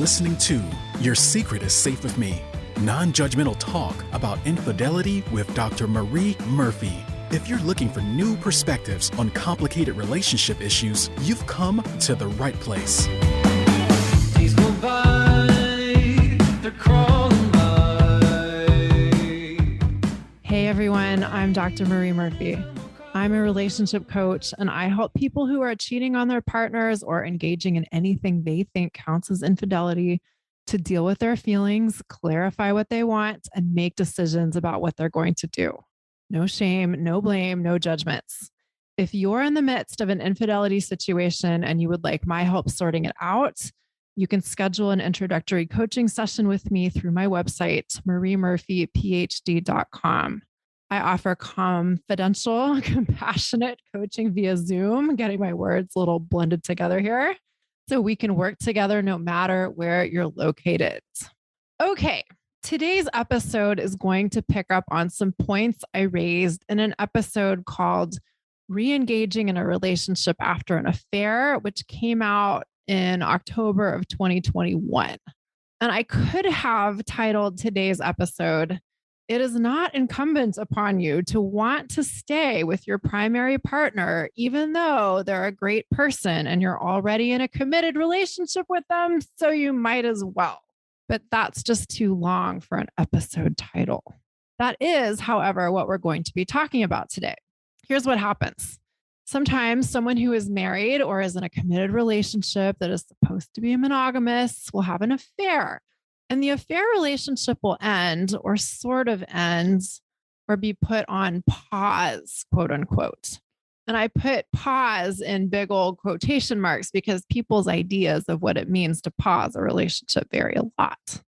listening to Your Secret is Safe with Me, non-judgmental talk about infidelity with Dr. Marie Murphy. If you're looking for new perspectives on complicated relationship issues, you've come to the right place. Days go by, they're crawling by. Hey everyone, I'm Dr. Marie Murphy. I'm a relationship coach, and I help people who are cheating on their partners or engaging in anything they think counts as infidelity to deal with their feelings, clarify what they want, and make decisions about what they're going to do. No shame, no blame, no judgments. If you're in the midst of an infidelity situation and you would like my help sorting it out, you can schedule an introductory coaching session with me through my website, mariemurphyphd.com. I offer confidential, compassionate coaching via Zoom, getting my words a little blended together here, so we can work together no matter where you're located. Okay, today's episode is going to pick up on some points I raised in an episode called Re-engaging in a Relationship After an Affair, which came out in October of 2021. And I could have titled today's episode, "It is not incumbent upon you to want to stay with your primary partner, even though they're a great person and you're already in a committed relationship with them, so you might as well." But that's just too long for an episode title. That is, however, what we're going to be talking about today. Here's what happens. Sometimes someone who is married or is in a committed relationship that is supposed to be monogamous will have an affair. And the affair relationship will end or sort of ends or be put on pause, quote unquote. And I put pause in big old quotation marks because people's ideas of what it means to pause a relationship vary a lot.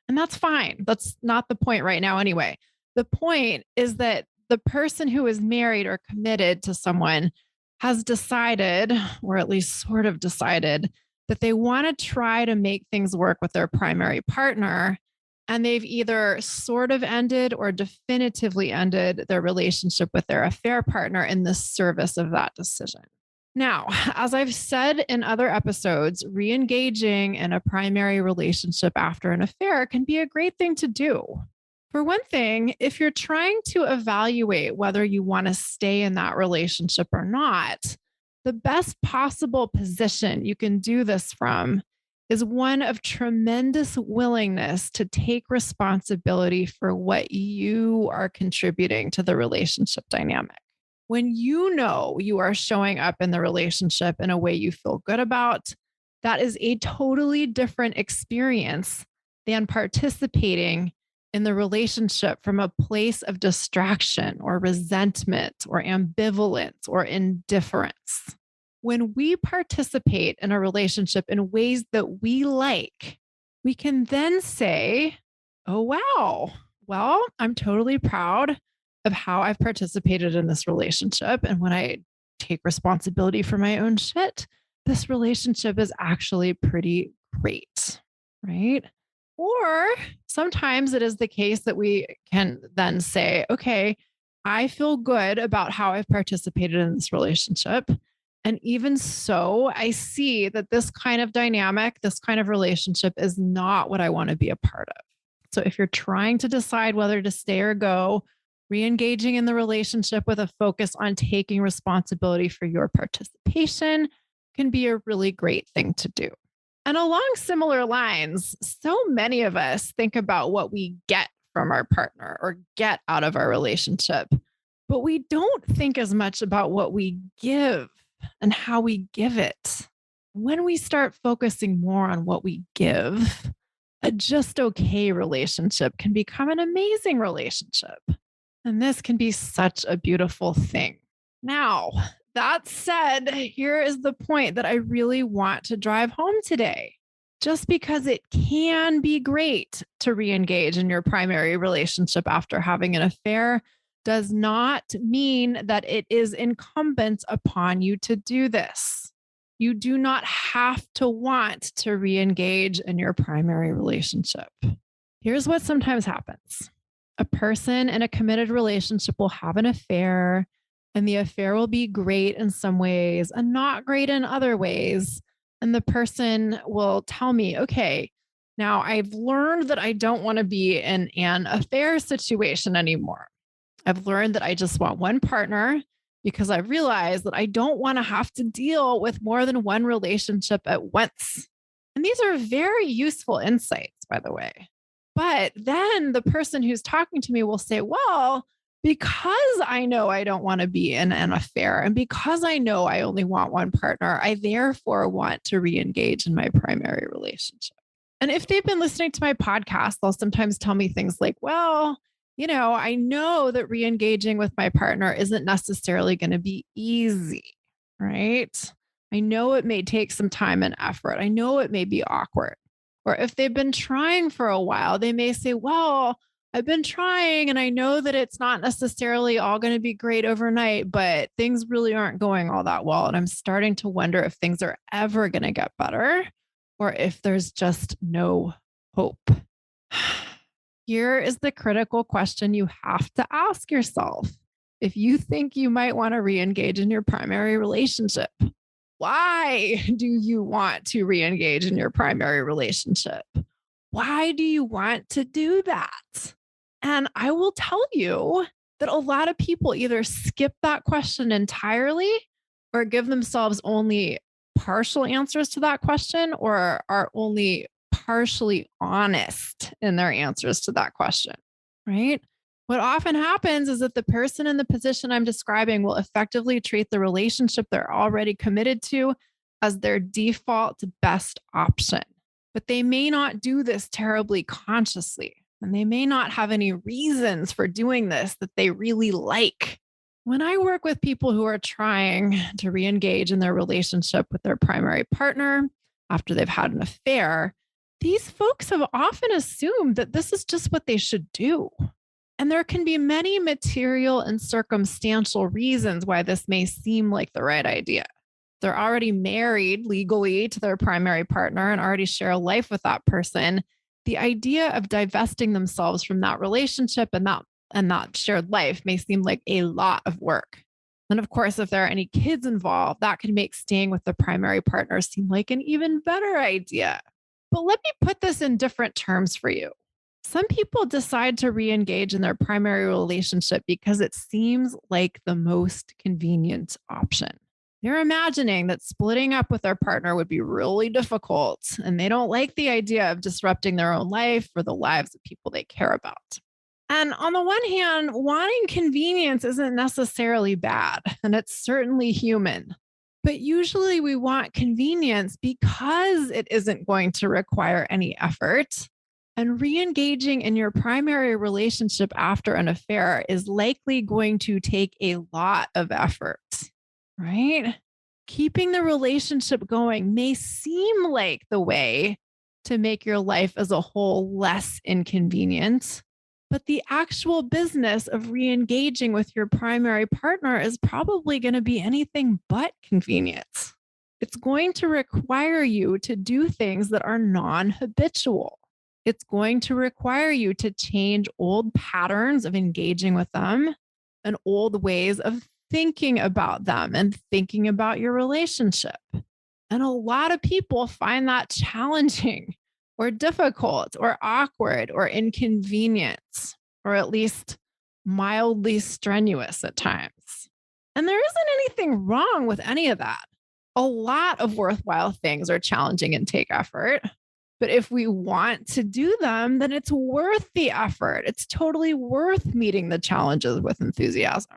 And that's fine. That's not the point right now anyway. The point is that the person who is married or committed to someone has decided, or at least sort of decided, that they want to try to make things work with their primary partner. And they've either sort of ended or definitively ended their relationship with their affair partner in the service of that decision. Now, as I've said in other episodes, re-engaging in a primary relationship after an affair can be a great thing to do. For one thing, if you're trying to evaluate whether you want to stay in that relationship or not, the best possible position you can do this from is one of tremendous willingness to take responsibility for what you are contributing to the relationship dynamic. When you know you are showing up in the relationship in a way you feel good about, that is a totally different experience than participating in the relationship from a place of distraction or resentment or ambivalence or indifference. When we participate in a relationship in ways that we like, we can then say, oh, wow, well, I'm totally proud of how I've participated in this relationship. And when I take responsibility for my own shit, this relationship is actually pretty great, right? Or sometimes it is the case that we can then say, okay, I feel good about how I've participated in this relationship. And even so, I see that this kind of dynamic, this kind of relationship is not what I want to be a part of. So if you're trying to decide whether to stay or go, re-engaging in the relationship with a focus on taking responsibility for your participation can be a really great thing to do. And along similar lines, so many of us think about what we get from our partner or get out of our relationship, but we don't think as much about what we give and how we give it. When we start focusing more on what we give, a just okay relationship can become an amazing relationship. And this can be such a beautiful thing. Now, that said, here is the point that I really want to drive home today. Just because it can be great to re-engage in your primary relationship after having an affair does not mean that it is incumbent upon you to do this. You do not have to want to re-engage in your primary relationship. Here's what sometimes happens. A person in a committed relationship will have an affair, and the affair will be great in some ways and not great in other ways. And the person will tell me, okay, Now, I've learned that I don't want to be in an affair situation anymore. I've learned that I just want one partner because I realized that I don't want to have to deal with more than one relationship at once. And these are very useful insights, by the way. But then the person who's talking to me will say, well, because I know I don't want to be in an affair and because I know I only want one partner, I therefore want to re engage in my primary relationship. And if they've been listening to my podcast, they'll sometimes tell me things like, well, I know that re engaging with my partner isn't necessarily going to be easy, right? I know it may take some time and effort. I know it may be awkward. Or if they've been trying for a while, they may say, well, I've been trying and I know that it's not necessarily all going to be great overnight, but things really aren't going all that well. And I'm starting to wonder if things are ever going to get better or if there's just no hope. Here is the critical question you have to ask yourself. If you think you might want to re engage in your primary relationship, why do you want to re engage in your primary relationship? Why do you want to do that? And I will tell you that a lot of people either skip that question entirely or give themselves only partial answers to that question or are only partially honest in their answers to that question, right? What often happens is that the person in the position I'm describing will effectively treat the relationship they're already committed to as their default best option. But they may not do this terribly consciously, and they may not have any reasons for doing this that they really like. When I work with people who are trying to re engage in their relationship with their primary partner after they've had an affair, these folks have often assumed that this is just what they should do. And there can be many material and circumstantial reasons why this may seem like the right idea. They're already married legally to their primary partner and already share a life with that person. The idea of divesting themselves from that relationship and that shared life may seem like a lot of work. And of course, if there are any kids involved, that can make staying with the primary partner seem like an even better idea. But let me put this in different terms for you. Some people decide to re engage in their primary relationship because it seems like the most convenient option. They're imagining that splitting up with their partner would be really difficult, and they don't like the idea of disrupting their own life or the lives of people they care about. And on the one hand, wanting convenience isn't necessarily bad, and it's certainly human. But usually we want convenience because it isn't going to require any effort. And re engaging in your primary relationship after an affair is likely going to take a lot of effort, right? Keeping the relationship going may seem like the way to make your life as a whole less inconvenient, but the actual business of re engaging with your primary partner is probably going to be anything but convenient. It's going to require you to do things that are non habitual. It's going to require you to change old patterns of engaging with them and old ways of thinking about them and thinking about your relationship. And a lot of people find that challenging or difficult or awkward or inconvenient, or at least mildly strenuous at times. And there isn't anything wrong with any of that. A lot of worthwhile things are challenging and take effort. But if we want to do them, then it's worth the effort. It's totally worth meeting the challenges with enthusiasm.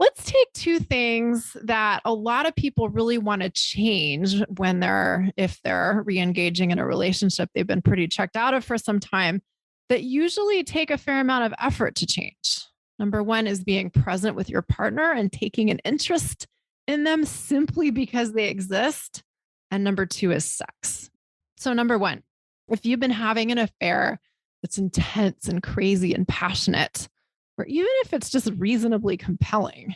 Let's take two things that a lot of people really want to change if they're re-engaging in a relationship they've been pretty checked out of for some time, that usually take a fair amount of effort to change. Number one is being present with your partner and taking an interest in them simply because they exist. And number two is sex. So number one, if you've been having an affair that's intense and crazy and passionate, or even if it's just reasonably compelling,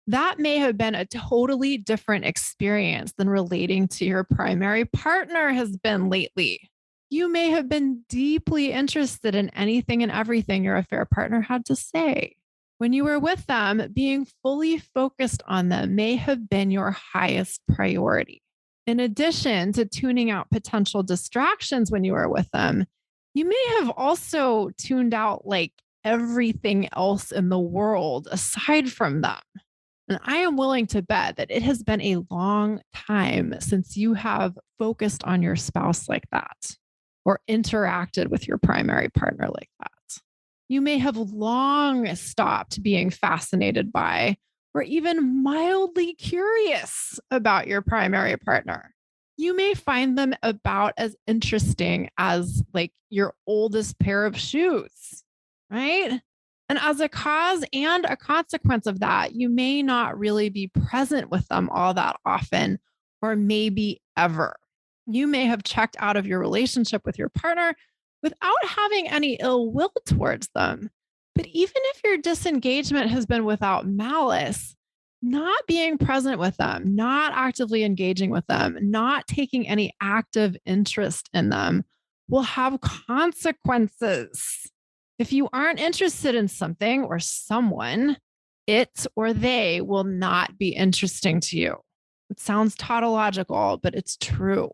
that may have been a totally different experience than relating to your primary partner has been lately. You may have been deeply interested in anything and everything your affair partner had to say. When you were with them, being fully focused on them may have been your highest priority. In addition to tuning out potential distractions when you were with them, You may have also tuned out like everything else in the world aside from them. And I am willing to bet that it has been a long time since you have focused on your spouse like that or interacted with your primary partner like that. You may have long stopped being fascinated by or even mildly curious about your primary partner. You may find them about as interesting as like your oldest pair of shoes, right? And as a cause and a consequence of that, you may not really be present with them all that often, or maybe ever. You may have checked out of your relationship with your partner without having any ill will towards them. But even if your disengagement has been without malice, not being present with them, not actively engaging with them, not taking any active interest in them will have consequences. If you aren't interested in something or someone, it or they will not be interesting to you. It sounds tautological, but it's true,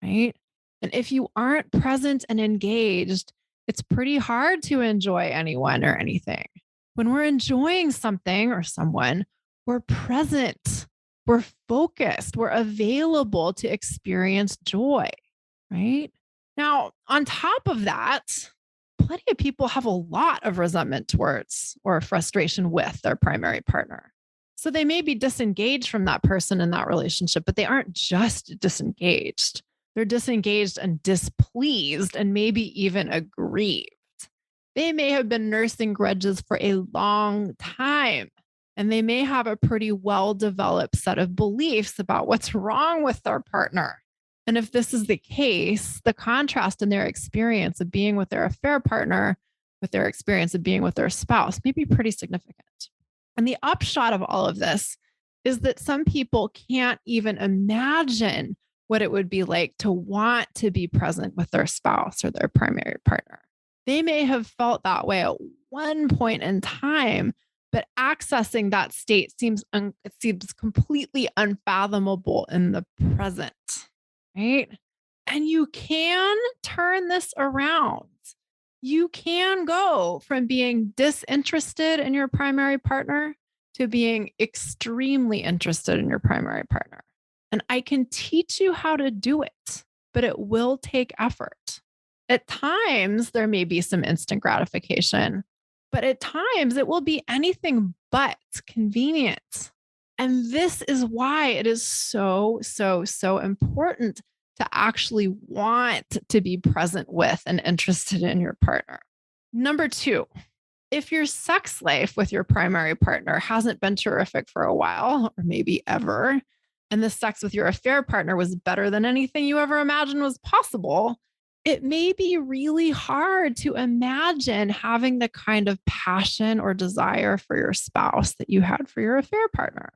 right? And if you aren't present and engaged, it's pretty hard to enjoy anyone or anything. When we're enjoying something or someone, we're present, we're focused, we're available to experience joy, right? Now, on top of that, plenty of people have a lot of resentment towards or frustration with their primary partner. So they may be disengaged from that person in that relationship, but they aren't just disengaged. They're disengaged and displeased and maybe even aggrieved. They may have been nursing grudges for a long time, and they may have a pretty well developed set of beliefs about what's wrong with their partner. And if this is the case, the contrast in their experience of being with their affair partner with their experience of being with their spouse may be pretty significant. And the upshot of all of this is that some people can't even imagine what it would be like to want to be present with their spouse or their primary partner. They may have felt that way at one point in time, but accessing that state it seems completely unfathomable in the present, right? And you can turn this around. You can go from being disinterested in your primary partner to being extremely interested in your primary partner. And I can teach you how to do it, but it will take effort. At times, there may be some instant gratification, but at times it will be anything but convenient. And this is why it is so, so, so important to actually want to be present with and interested in your partner. Number two, if your sex life with your primary partner hasn't been terrific for a while, or maybe ever, and the sex with your affair partner was better than anything you ever imagined was possible, it may be really hard to imagine having the kind of passion or desire for your spouse that you had for your affair partner.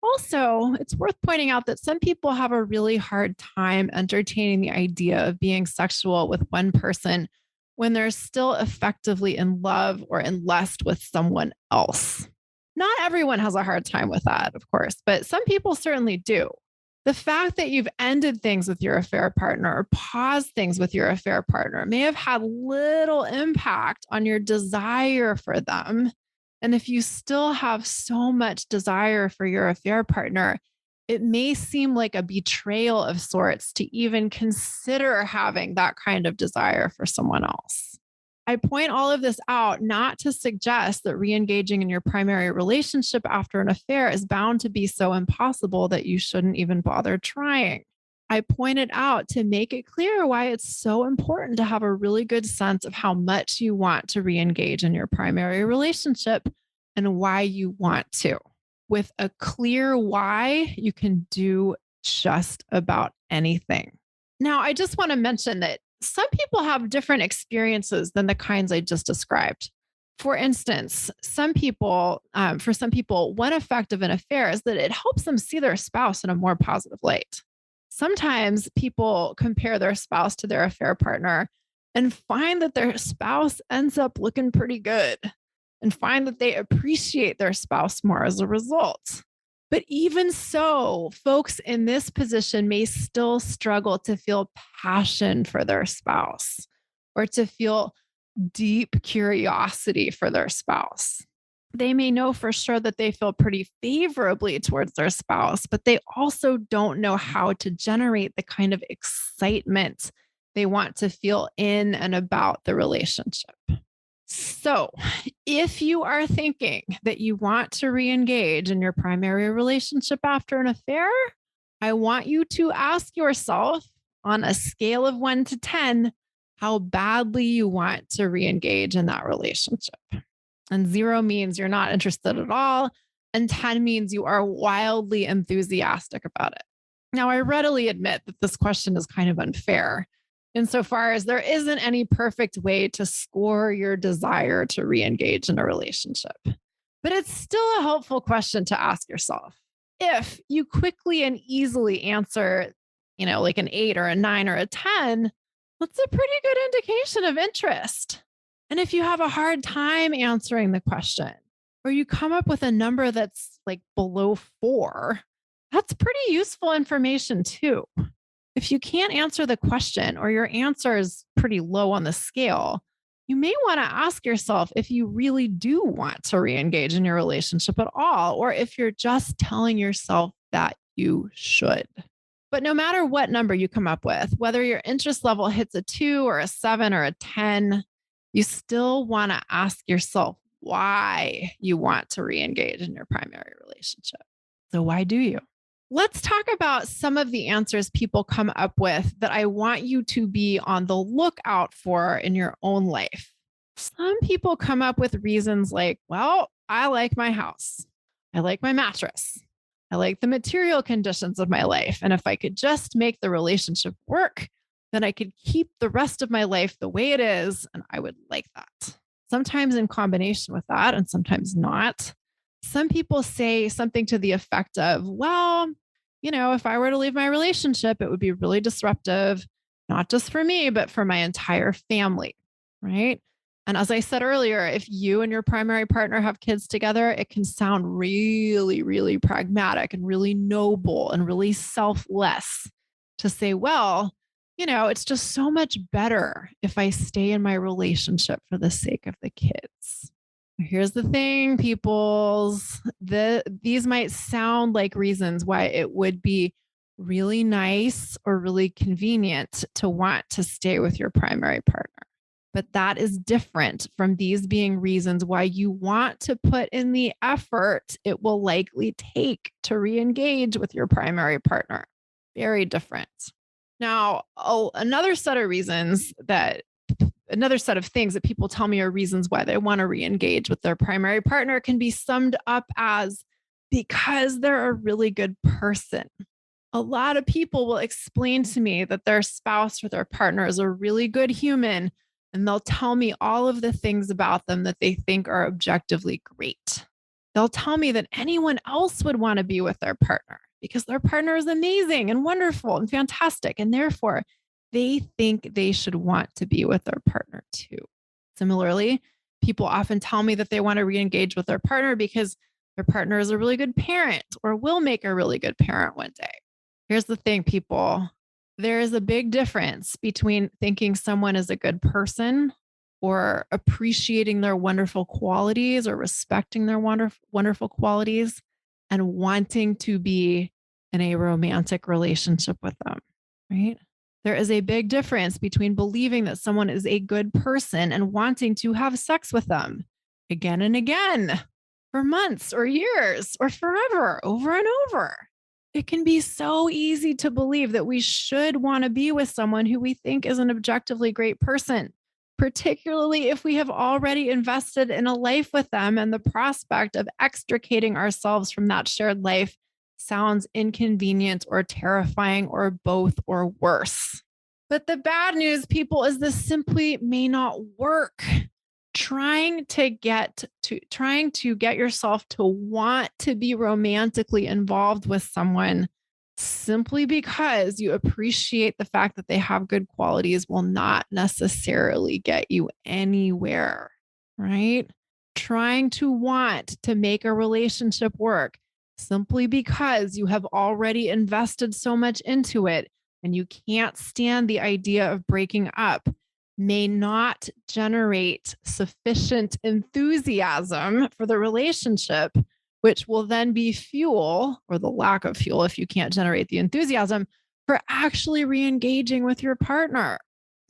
Also, it's worth pointing out that some people have a really hard time entertaining the idea of being sexual with one person when they're still effectively in love or in lust with someone else. Not everyone has a hard time with that, of course, but some people certainly do. The fact that you've ended things with your affair partner or paused things with your affair partner may have had little impact on your desire for them. And if you still have so much desire for your affair partner, it may seem like a betrayal of sorts to even consider having that kind of desire for someone else. I point all of this out not to suggest that re-engaging in your primary relationship after an affair is bound to be so impossible that you shouldn't even bother trying. I point it out to make it clear why it's so important to have a really good sense of how much you want to re-engage in your primary relationship and why you want to. With a clear why, you can do just about anything. Now, I just want to mention that some people have different experiences than the kinds I just described. For instance, for some people, one effect of an affair is that it helps them see their spouse in a more positive light. Sometimes people compare their spouse to their affair partner and find that their spouse ends up looking pretty good and find that they appreciate their spouse more as a result. But even so, folks in this position may still struggle to feel passion for their spouse or to feel deep curiosity for their spouse. They may know for sure that they feel pretty favorably towards their spouse, but they also don't know how to generate the kind of excitement they want to feel in and about the relationship. So, if you are thinking that you want to re engage in your primary relationship after an affair, I want you to ask yourself on a scale of 1 to 10 how badly you want to re engage in that relationship. And 0 means you're not interested at all. And 10 means you are wildly enthusiastic about it. Now, I readily admit that this question is kind of unfair insofar as there isn't any perfect way to score your desire to re engage in a relationship. But it's still a helpful question to ask yourself. If you quickly and easily answer, like an 8 or a 9 or a 10, that's a pretty good indication of interest. And if you have a hard time answering the question, or you come up with a number that's like below 4, that's pretty useful information too. If you can't answer the question or your answer is pretty low on the scale, you may want to ask yourself if you really do want to re-engage in your relationship at all, or if you're just telling yourself that you should. But no matter what number you come up with, whether your interest level hits a 2 or a 7 or a 10, you still want to ask yourself why you want to re-engage in your primary relationship. So why do you? Let's talk about some of the answers people come up with that I want you to be on the lookout for in your own life. Some people come up with reasons like, well, I like my house. I like my mattress. I like the material conditions of my life. And if I could just make the relationship work, then I could keep the rest of my life the way it is. And I would like that. Sometimes in combination with that, and sometimes not. Some people say something to the effect of, well, if I were to leave my relationship, it would be really disruptive, not just for me, but for my entire family. Right. And as I said earlier, if you and your primary partner have kids together, it can sound really, really pragmatic and really noble and really selfless to say, well, it's just so much better if I stay in my relationship for the sake of the kids. Here's the thing, peoples. These might sound like reasons why it would be really nice or really convenient to want to stay with your primary partner. But that is different from these being reasons why you want to put in the effort it will likely take to re-engage with your primary partner. Very different. Now, another set of things that people tell me are reasons why they want to re-engage with their primary partner can be summed up as because they're a really good person. A lot of people will explain to me that their spouse or their partner is a really good human, and they'll tell me all of the things about them that they think are objectively great. They'll tell me that anyone else would want to be with their partner because their partner is amazing and wonderful and fantastic. And therefore, they think they should want to be with their partner too. Similarly, people often tell me that they want to re-engage with their partner because their partner is a really good parent or will make a really good parent one day. Here's the thing, people. There is a big difference between thinking someone is a good person or appreciating their wonderful qualities or respecting their wonderful qualities and wanting to be in a romantic relationship with them, right? There is a big difference between believing that someone is a good person and wanting to have sex with them again and again for months or years or forever, over and over. It can be so easy to believe that we should want to be with someone who we think is an objectively great person, particularly if we have already invested in a life with them and the prospect of extricating ourselves from that shared life sounds inconvenient or terrifying or both or worse. But the bad news, people, is this simply may not work. Trying to get yourself to want to be romantically involved with someone simply because you appreciate the fact that they have good qualities will not necessarily get you anywhere, right? Trying to want to make a relationship work simply because you have already invested so much into it and you can't stand the idea of breaking up may not generate sufficient enthusiasm for the relationship, which will then be fuel or the lack of fuel if you can't generate the enthusiasm for actually re-engaging with your partner.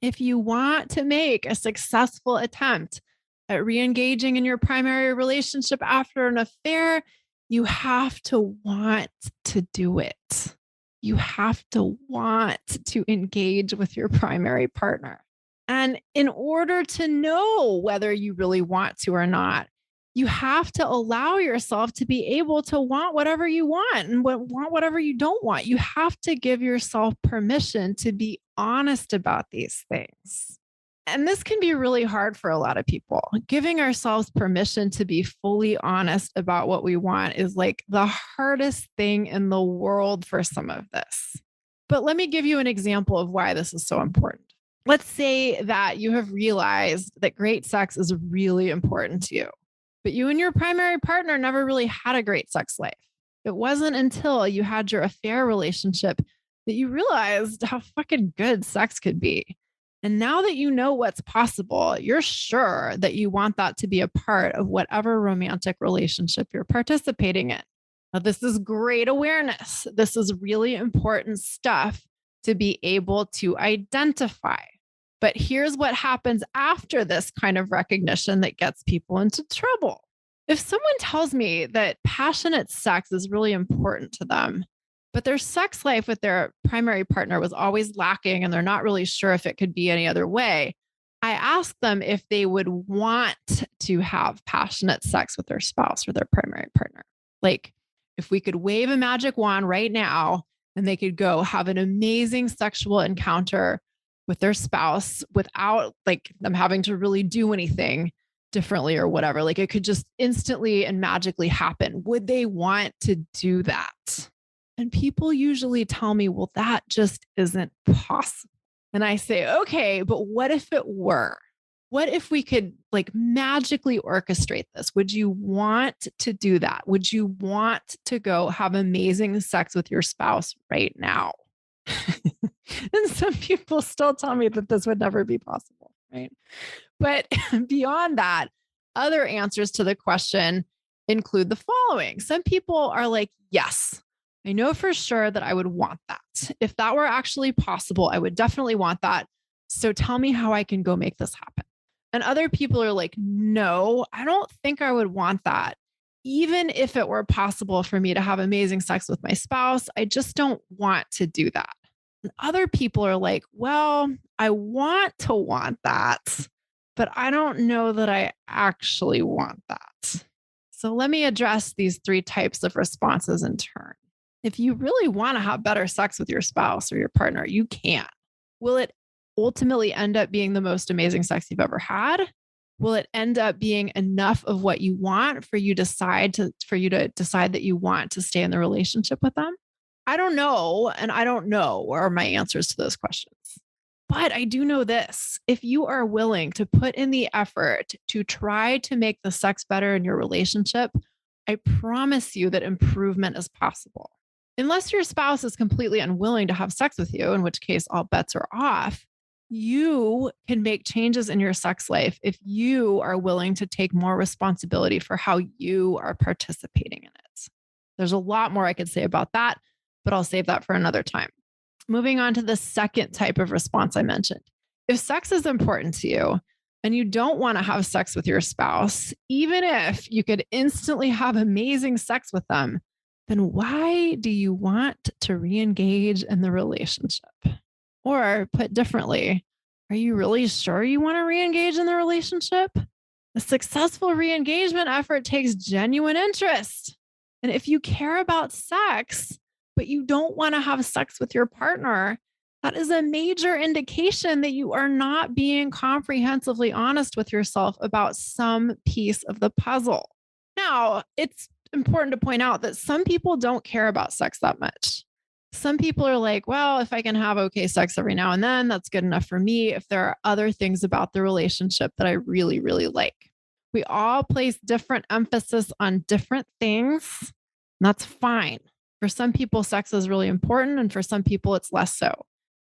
If you want to make a successful attempt at re-engaging in your primary relationship after an affair, you have to want to do it. You have to want to engage with your primary partner. And in order to know whether you really want to or not, you have to allow yourself to be able to want whatever you want and want whatever you don't want. You have to give yourself permission to be honest about these things. And this can be really hard for a lot of people. Giving ourselves permission to be fully honest about what we want is like the hardest thing in the world for some of this. But let me give you an example of why this is so important. Let's say that you have realized that great sex is really important to you, but you and your primary partner never really had a great sex life. It wasn't until you had your affair relationship that you realized how fucking good sex could be. And now that you know what's possible, you're sure that you want that to be a part of whatever romantic relationship you're participating in. Now, this is great awareness. This is really important stuff to be able to identify. But here's what happens after this kind of recognition that gets people into trouble. If someone tells me that passionate sex is really important to them, but their sex life with their primary partner was always lacking and they're not really sure if it could be any other way, I ask them if they would want to have passionate sex with their spouse or their primary partner. Like, if we could wave a magic wand right now and they could go have an amazing sexual encounter with their spouse without like them having to really do anything differently or whatever, like it could just instantly and magically happen. Would they want to do that? And people usually tell me, well, that just isn't possible. And I say, okay, but what if it were? What if we could like magically orchestrate this? Would you want to do that? Would you want to go have amazing sex with your spouse right now? And some people still tell me that this would never be possible, right? But beyond that, other answers to the question include the following. Some people are like, yes, I know for sure that I would want that. If that were actually possible, I would definitely want that. So tell me how I can go make this happen. And other people are like, no, I don't think I would want that. Even if it were possible for me to have amazing sex with my spouse, I just don't want to do that. And other people are like, well, I want to want that, but I don't know that I actually want that. So let me address these three types of responses in turn. If you really want to have better sex with your spouse or your partner, you can. Will it ultimately end up being the most amazing sex you've ever had? Will it end up being enough of what you want for you to decide that you want to stay in the relationship with them? I don't know. And I don't know are my answers to those questions. But I do know this. If you are willing to put in the effort to try to make the sex better in your relationship, I promise you that improvement is possible. Unless your spouse is completely unwilling to have sex with you, in which case all bets are off, you can make changes in your sex life if you are willing to take more responsibility for how you are participating in it. There's a lot more I could say about that, but I'll save that for another time. Moving on to the second type of response I mentioned. If sex is important to you and you don't want to have sex with your spouse, even if you could instantly have amazing sex with them, then why do you want to re-engage in the relationship? Or put differently, are you really sure you want to re-engage in the relationship? A successful re-engagement effort takes genuine interest. And if you care about sex, but you don't want to have sex with your partner, that is a major indication that you are not being comprehensively honest with yourself about some piece of the puzzle. Now, it's important to point out that some people don't care about sex that much. Some people are like, well, if I can have okay sex every now and then, that's good enough for me. If there are other things about the relationship that I really, really like. We all place different emphasis on different things. And that's fine. For some people, sex is really important. And for some people, it's less so.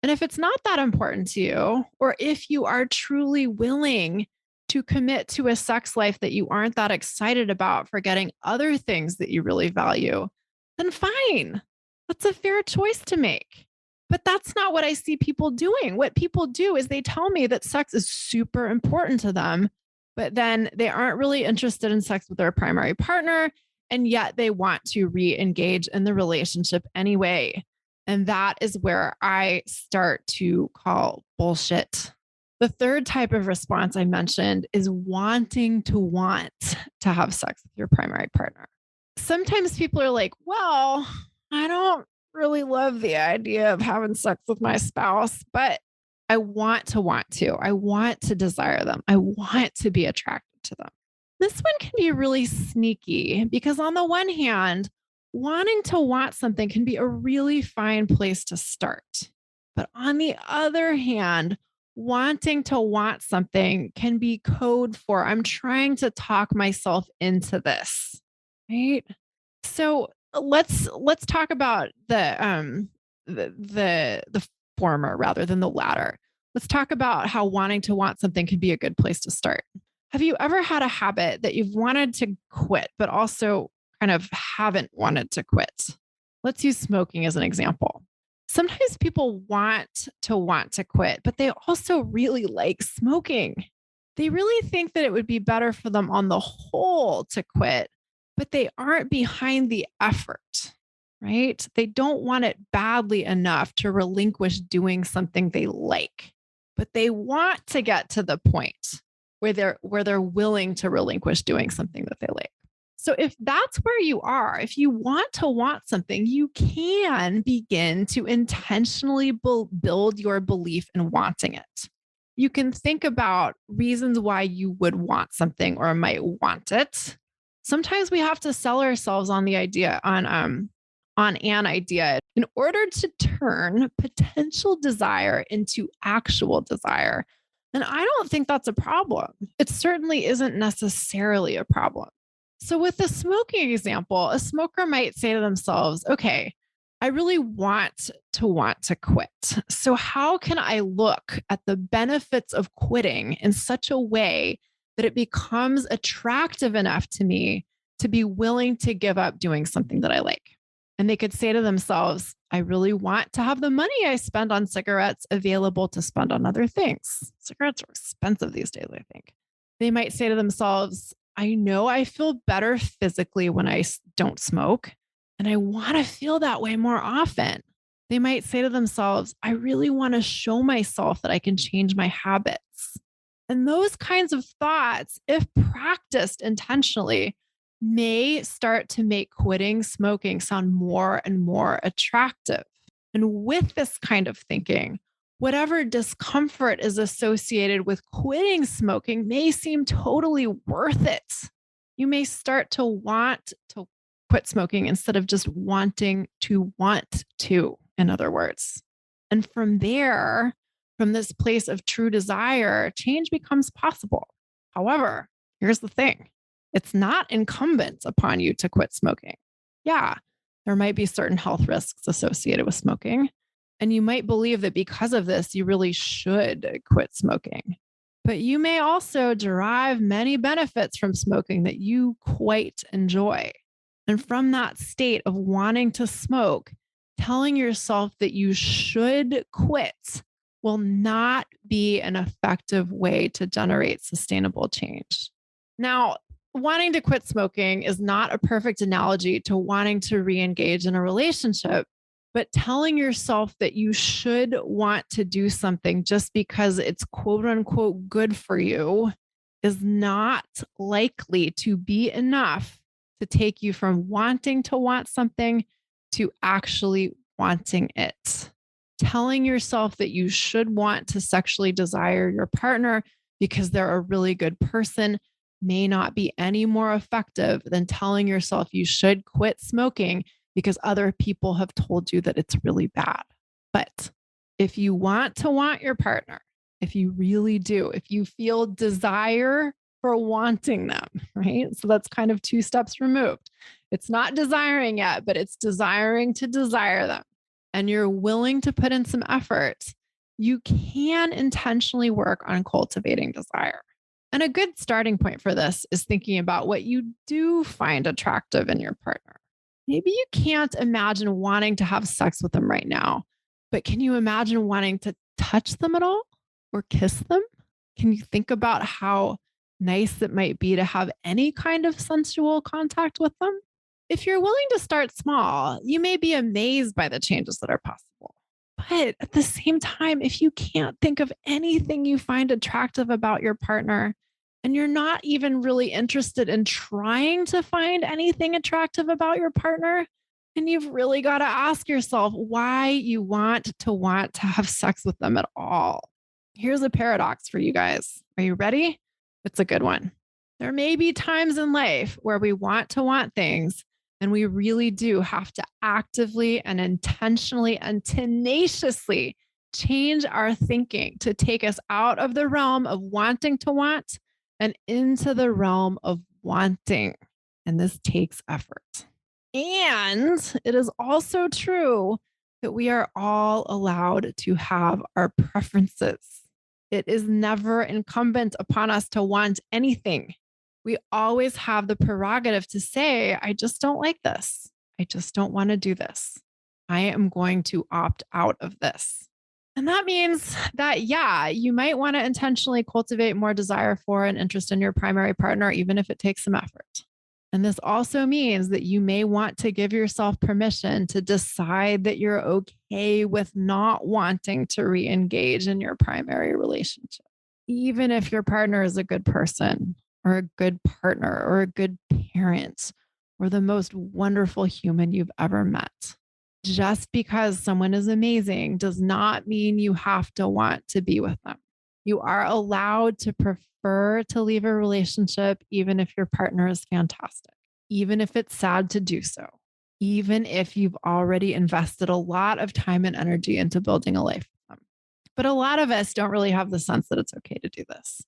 And if it's not that important to you, or if you are truly willing to commit to a sex life that you aren't that excited about, forgetting other things that you really value, then fine. That's a fair choice to make. But that's not what I see people doing. What people do is they tell me that sex is super important to them, but then they aren't really interested in sex with their primary partner. And yet they want to re engage in the relationship anyway. And that is where I start to call bullshit. The third type of response I mentioned is wanting to want to have sex with your primary partner. Sometimes people are like, well, I don't really love the idea of having sex with my spouse, but I want to want to. I want to desire them. I want to be attracted to them. This one can be really sneaky because, on the one hand, wanting to want something can be a really fine place to start. But on the other hand, wanting to want something can be code for I'm trying to talk myself into this, right? So let's talk about the former rather than the latter. Let's talk about how wanting to want something can be a good place to start. Have you ever had a habit that you've wanted to quit, but also kind of haven't wanted to quit? Let's use smoking as an example. Sometimes people want to quit, but they also really like smoking. They really think that it would be better for them on the whole to quit, but they aren't behind the effort, right? They don't want it badly enough to relinquish doing something they like, but they want to get to the point where they're willing to relinquish doing something that they like. So if that's where you are, if you want to want something, you can begin to intentionally build your belief in wanting it. You can think about reasons why you would want something or might want it. Sometimes we have to sell ourselves on the idea on an idea in order to turn potential desire into actual desire. And I don't think that's a problem. It certainly isn't necessarily a problem. So, with the smoking example, a smoker might say to themselves, okay, I really want to quit. So, how can I look at the benefits of quitting in such a way that it becomes attractive enough to me to be willing to give up doing something that I like? And they could say to themselves, I really want to have the money I spend on cigarettes available to spend on other things. Cigarettes are expensive these days, I think. They might say to themselves, I know I feel better physically when I don't smoke, and I want to feel that way more often. They might say to themselves, I really want to show myself that I can change my habits. And those kinds of thoughts, if practiced intentionally, may start to make quitting smoking sound more and more attractive. And with this kind of thinking, whatever discomfort is associated with quitting smoking may seem totally worth it. You may start to want to quit smoking instead of just wanting to want to, in other words. And from there, from this place of true desire, change becomes possible. However, here's the thing. It's not incumbent upon you to quit smoking. Yeah, there might be certain health risks associated with smoking. And you might believe that because of this, you really should quit smoking. But you may also derive many benefits from smoking that you quite enjoy. And from that state of wanting to smoke, telling yourself that you should quit will not be an effective way to generate sustainable change. Now, wanting to quit smoking is not a perfect analogy to wanting to re engage in a relationship, but telling yourself that you should want to do something just because it's quote unquote good for you is not likely to be enough to take you from wanting to want something to actually wanting it. Telling yourself that you should want to sexually desire your partner because they're a really good person may not be any more effective than telling yourself you should quit smoking because other people have told you that it's really bad. But if you want to want your partner, if you really do, if you feel desire for wanting them, right? So that's kind of two steps removed. It's not desiring yet, but it's desiring to desire them. and you're willing to put in some effort, you can intentionally work on cultivating desire. And a good starting point for this is thinking about what you do find attractive in your partner. Maybe you can't imagine wanting to have sex with them right now, but can you imagine wanting to touch them at all or kiss them? Can you think about how nice it might be to have any kind of sensual contact with them? If you're willing to start small, you may be amazed by the changes that are possible. But at the same time, if you can't think of anything you find attractive about your partner, and you're not even really interested in trying to find anything attractive about your partner, and you've really got to ask yourself why you want to have sex with them at all. Here's a paradox for you guys. Are you ready? It's a good one. There may be times in life where we want things, and we really do have to actively and intentionally and tenaciously change our thinking to take us out of the realm of wanting to want and into the realm of wanting. And this takes effort. And it is also true that we are all allowed to have our preferences. It is never incumbent upon us to want anything. We always have the prerogative to say, I just don't like this. I just don't want to do this. I am going to opt out of this. And that means that, yeah, you might want to intentionally cultivate more desire for and interest in your primary partner, even if it takes some effort. And this also means that you may want to give yourself permission to decide that you're okay with not wanting to re-engage in your primary relationship, even if your partner is a good person or a good partner or a good parent or the most wonderful human you've ever met. Just because someone is amazing does not mean you have to want to be with them. You are allowed to prefer to leave a relationship, even if your partner is fantastic, even if it's sad to do so, even if you've already invested a lot of time and energy into building a life with them. But a lot of us don't really have the sense that it's okay to do this.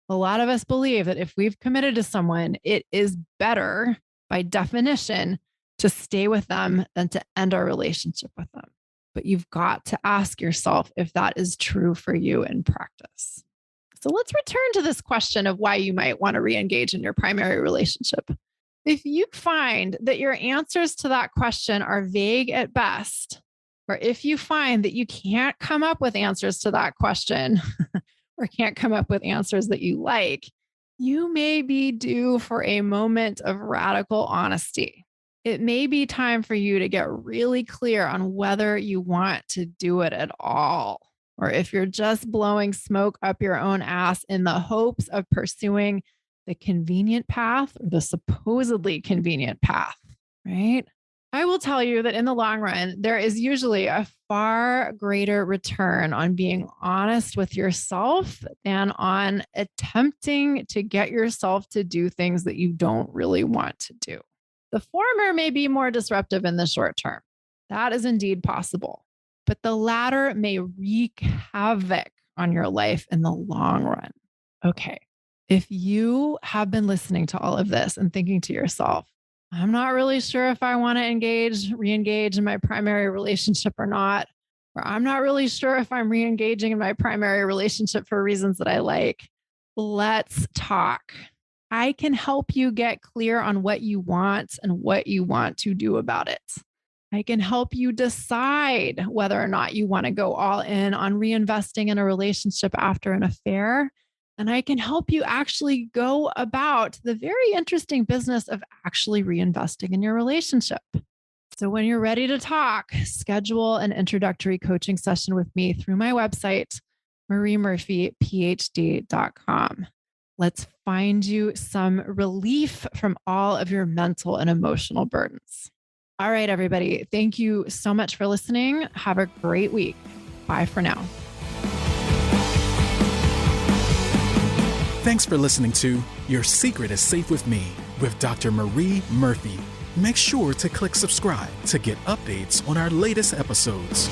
A lot of us believe that if we've committed to someone, it is better by definition to stay with them than to end our relationship with them. But you've got to ask yourself if that is true for you in practice. So let's return to this question of why you might want to re-engage in your primary relationship. If you find that your answers to that question are vague at best, or if you find that you can't come up with answers to that question or can't come up with answers that you like, you may be due for a moment of radical honesty. It may be time for you to get really clear on whether you want to do it at all, or if you're just blowing smoke up your own ass in the hopes of pursuing the convenient path or the supposedly convenient path, right? I will tell you that in the long run, there is usually a far greater return on being honest with yourself than on attempting to get yourself to do things that you don't really want to do. The former may be more disruptive in the short term. That is indeed possible. But the latter may wreak havoc on your life in the long run. Okay. If you have been listening to all of this and thinking to yourself, I'm not really sure if I want to re-engage in my primary relationship or not, or I'm not really sure if I'm re-engaging in my primary relationship for reasons that I like, let's talk. I can help you get clear on what you want and what you want to do about it. I can help you decide whether or not you want to go all in on reinvesting in a relationship after an affair. And I can help you actually go about the very interesting business of actually reinvesting in your relationship. So when you're ready to talk, schedule an introductory coaching session with me through my website, mariemurphyphd.com. Let's find you some relief from all of your mental and emotional burdens. All right, everybody. Thank you so much for listening. Have a great week. Bye for now. Thanks for listening to Your Secret is Safe with Me with Dr. Marie Murphy. Make sure to click subscribe to get updates on our latest episodes.